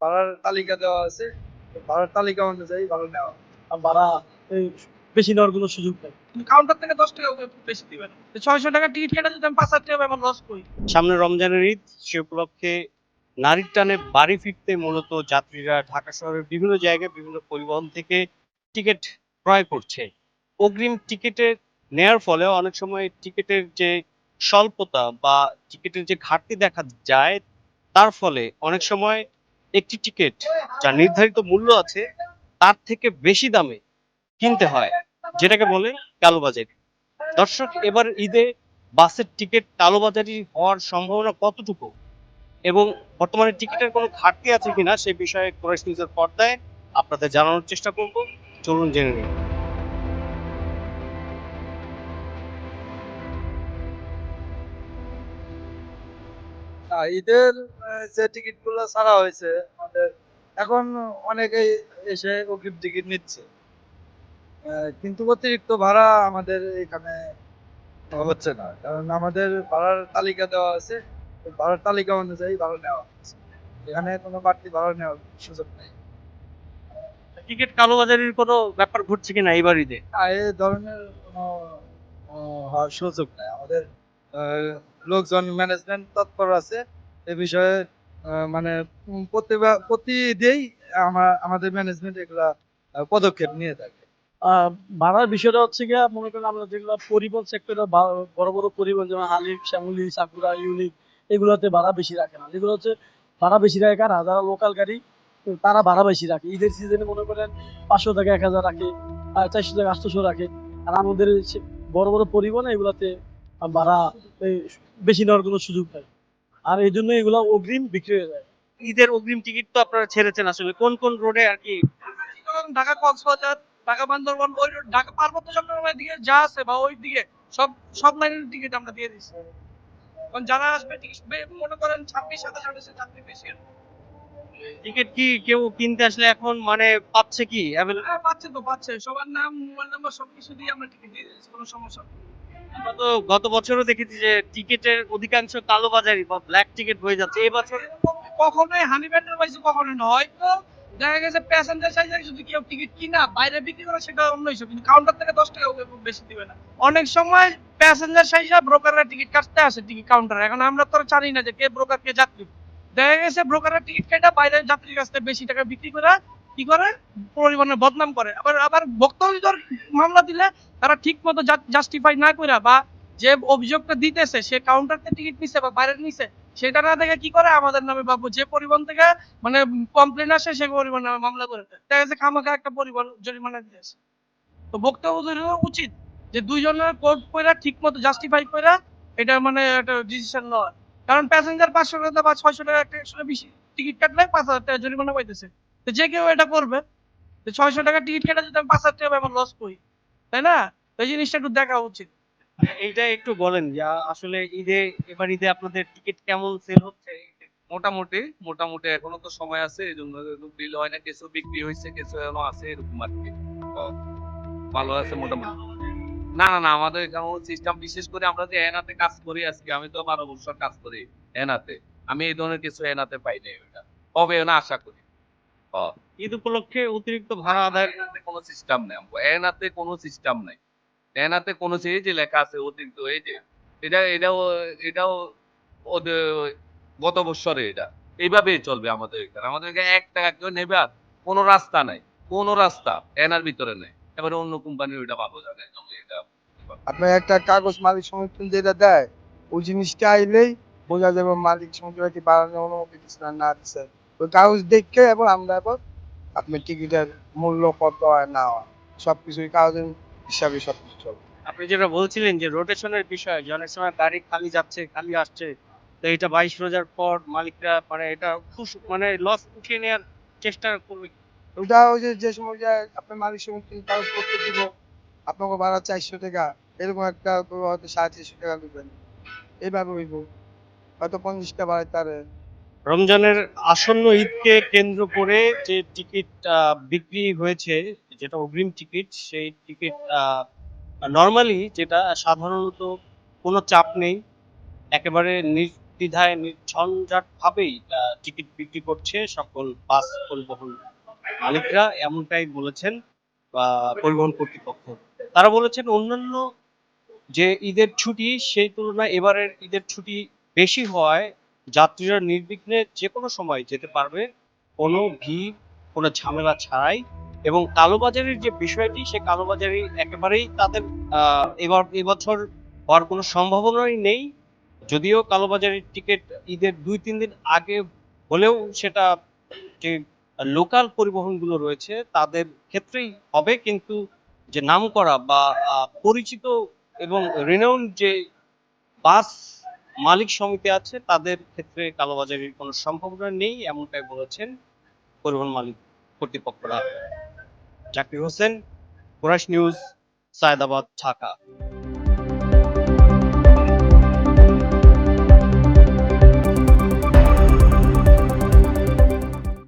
ভাড়ার তালিকা দেওয়া আছে। ভাড়ার তালিকা অনুযায়ী ভাড়া নেওয়া। ভাড়া এই বেশি নেওয়ার কোনো সুযোগ নেই। কাউন্টার থেকে 10 টাকা বেশি দিবেন। 600 টাকা টিকিট কেটে যদি আমি 5,000 টাকা আমার লস করি। সামনে রমজানের ঈদ, সে উপলক্ষে নারীর টানে বাড়ি ফিরতে মূলত যাত্রীরা ঢাকা শহরের বিভিন্ন জায়গায় বিভিন্ন পরিবহন থেকে টিকিট ক্রয় করছে। অগ্রিম টিকিটের নেয়ার ফলে অনেক সময় টিকিটের যে স্বল্পতা বা টিকিটের যে ঘাটতি দেখা যায়, তার ফলে অনেক সময় একটি টিকিট যা নির্ধারিত মূল্য আছে তার থেকে বেশি দামে কিনতে হয়, যেটাকে বলে কালোবাজারি। দর্শক, এবার ঈদে বাসের টিকিট কালোবাজারি হওয়ার সম্ভাবনা কতটুকু এবং বর্তমানে টিকিটের কোনো ঘাটতি আছে কিনা সে বিষয়ে কোরাইশ নিউজের পর্দায় আপনাদের জানানোর চেষ্টা করব। চলুন জেনে নিই। ঈদের যে টিকিট গুলো ছাড়া হয়েছে আমাদের, এখন অনেকেই এসে অগ্রিম টিকিট নিচ্ছে। কিন্তু অতিরিক্ত ভাড়া আমাদের এখানে হচ্ছে না, কারণ আমাদের ভাড়ার তালিকা দেওয়া আছে। ওই ভাড়ার তালিকা অনুযায়ী ভাড়া নেওয়া হচ্ছে। এখানে কোনো বাড়তি ভাড়া নেওয়ার সুযোগ নেই। টিকিট কালোবাজারির কোনো ব্যাপার ঘটছে কিনা এবার ঈদে? এই ধরনের কোনো হওয়ার সুযোগ নেই। আমাদের লোকজন ম্যানেজমেন্ট তৎপর আছে এ বিষয়ে। মানে প্রতি ঈদেই আমাদের ম্যানেজমেন্ট এগুলা পদক্ষেপ নিয়ে থাকে। ভাড়ার বিষয়টা হচ্ছে গিয়া, মনে করেন আমরা যেগুলো পরিবহন সেক্টরে বড় বড় পরিবহন যেমন হালিফ, শ্যামলী, সাকুরা, ইউনিক, এগুলোতে ভাড়া বেশি রাখে না। যেগুলো হচ্ছে ভাড়া বেশি রাখে কারা, যারা লোকাল গাড়ি, তারা ভাড়া বেশি রাখে। ঈদের সিজনে মনে করেন 500 টাকা, 1000 রাখে, আর 400 টাকা, 800 রাখে। আর আমাদের বড় বড় পরিবহন এগুলাতে ভাড়া এই বেশি নেওয়ার কোনো সুযোগ নেই। আর এই জন্য এগুলো অগ্রিম বিক্রি হয়ে যায়। ঈদের অগ্রিম টিকিট তো আপনারা ছেড়েছেন, আসলে কোন কোন রোডে আর কি? ঢাকা কক্সবাজার, ঢাকা বান্দরবান, ওই ঢাকা পার্বত্য চট্টগ্রামের দিকে যা আছে বা ওই দিকে সব সব লাইনের টিকিট আমরা দিয়ে দিচ্ছি। কারণ যারা আসবে টিকিট মনে করেন 26-27 যাত্রী বেশি। টিকিট কি কেউ কিনতে আসলে এখন মানে পাচ্ছে কি হ্যাঁ, পাচ্ছে তো পাচ্ছে। সবার নাম, মোবাইল নাম্বার সবকিছু দিয়ে আমরা টিকিট দিয়ে দিচ্ছি, কোনো সমস্যা নেই। আমরা তো গত বছরও দেখেছি যে টিকিটের অধিকাংশ কালোবাজারি বা ব্ল্যাক টিকিট হয়ে যাচ্ছে। এবছর কখনোই হানি ব্যান্ডের পাইছে, কখনোই না। হয়তো দেখা গেছে প্যাসেঞ্জার সাইজে যদি কেউ টিকিট কিনা বাইরে বিক্রি করে সেটা অন্য ইস্যু, কিন্তু কাউন্টার থেকে 10 টাকা বেশি দিবে না। অনেক সময় প্যাসেঞ্জার সাইজে ব্রোকাররা টিকিট কাটতে আসে টিকিট কাউন্টারে। এখন আমরা তো আর জানি না যে কে ব্রোকার কে যাত্রী। দেখা গেছে ব্রোকারের টিকিট কেটে বাইরের যাত্রীর কাছ থেকে বেশি টাকা বিক্রি করে কি করে পরিবহনের বদনাম করে। আবার আবার ভোক্তা মামলা দিলে তারা ঠিক মতো জাস্টিফাই না করে বা যে অভিযোগটা দিতেছে সে কাউন্টার থেকে টিকিট নিছে বা বাইরে নিছে সেটা না দেখে কি করে আমাদের নামে বাবু যে পরিবহন থেকে মানে কমপ্লেন আসে সে পরিবহন নামে মামলা করে দেয়। দেখা যাচ্ছে খামাখা একটা পরিবহন জরিমানা দিয়েছে। তো ভোক্তব্যদের উচিত যে দুইজনের কোর্ট কইরা ঠিক মতো জাস্টিফাই কইরা এটা মানে একটা ডিসিশন নেওয়া। কারণ প্যাসেঞ্জার 500 টাকা বা 600 টাকা আসলে বেশি টিকিট কাটলে 5,000 টাকা জরিমানা পাইতেছে। তো যে কেউ এটা করবে, যে 600 টাকা টিকিট কেটে যদি আমি 5,000 টাকা আমার লস করি, তাই না? এই জিনিসটা একটু দেখা উচিত। এইটা একটু বলেন যে আসলে ঈদে, এবার ঈদে আপনাদের টিকিট কেমন সেল হচ্ছে? মোটামুটি মোটামুটি এখনো তো সময় আছে, এই জন্য বিল হয় না, কিছু বিক্রি হয়েছে, কিছু এখনো আছে, এরকম আর কি। ও, ভালো আছে মোটামুটি। না না না, আমাদের কেমন সিস্টেম, বিশেষ করে আমরা যে এনাতে কাজ করি আজকে, আমি তো 12 বছর কাজ করি এনাতে, আমি এই ধরনের কিছু এনাতে পাই নাই। ওইটা হবে না আশা করি। ও, ঈদ উপলক্ষে অতিরিক্ত ভাড়া আদায়ের এনাতে কোনো সিস্টেম নেই, এনাতে কোনো সিস্টেম নাই। এনাতে কোনো এই যে লেখা আছে অতিরিক্ত, এই যে এটাও ওদের গত বছরে এটা এইভাবেই চলবে আমাদের এখানে। আমাদের এখানে 1 টাকা কেউ নেবে আর কোনো রাস্তা নাই, কোনো রাস্তা এনার ভিতরে নেই। এবারে অন্য কোম্পানির ওইটা ভালো জানে এটা। আপনার একটা কাগজ মালিক সমিতি যেটা দেয়, ওই জিনিসটা আইলেই বোঝা যাবে মালিক সমিতিরা কি বাড়ানোর অনুমতি দিচ্ছে না না দিচ্ছে। ওই কাগজ দেখে এবং আমরা এবার আপনার টিকিটের মূল্য কত হয় না হয় সবকিছুই কাগজের হিসাবে সবকিছু চলে। আপনি যেটা বলছিলেন যে রোটেশনের বিষয়, যে অনেক সময় গাড়ি খালি যাচ্ছে খালি আসছে, তো এটা 22 রোজার পর মালিকরা মানে এটা খুব মানে লস উঠিয়ে নেওয়ার চেষ্টা করবে। ওটা ওই যে যে সময় যে আপনার মালিক সমিতি কাগজ করতে দিব, আপনাকে ভাড়া 400 টাকা, এরকম একটা হয়তো 350 টাকা দিবেন, এইভাবে হইব। হয়তো 50 টাকা বাড়াইতে পারে। রমজানের আসন্ন ঈদকে কেন্দ্র করে যে টিকিট বিক্রি হয়েছে, যেটা অগ্রিম টিকিট, সেই টিকিট নর্মালি যেটা সাধারণত কোনো চাপ নেই, একেবারে নির্দ্বিধায় নির্ঝঞ্ঝাট ভাবেই টিকিট বিক্রি করছে সকল বাস পরিবহন মালিকরা, এমনটাই বলেছেন পরিবহন কর্তৃপক্ষ। তারা বলেছেন অন্যান্য যে ঈদের ছুটি সেই তুলনায় এবারের ঈদের ছুটি বেশি হওয়ায় যাত্রীরা নির্বিঘ্নে যে কোনো সময় যেতে পারবে, কোনো ভিড় কোনো ঝামেলা ছাড়াই। এবং কালোবাজারির যে বিষয়টি, সে কালোবাজারি একেবারেই তাদের এবছর হওয়ার কোনো সম্ভাবনাই নেই। যদিও কালোবাজারির টিকিট ঈদের 2-3 দিন আগে হলেও সেটা যে লোকাল পরিবহনগুলো রয়েছে তাদের ক্ষেত্রেই হবে, কিন্তু যে নামকরা বা পরিচিত এবং রিনাউন্ড যে বাস মালিক সমিতি আছে তাদের ক্ষেত্রে কালোবাজারির কোনো সম্ভাবনা নেই, এমনটাই বলেছেন পরিবহন মালিক কর্তৃপক্ষরা। জাকির হোসেন, কুরাইশ নিউজ, সায়েদাবাদ, ঢাকা।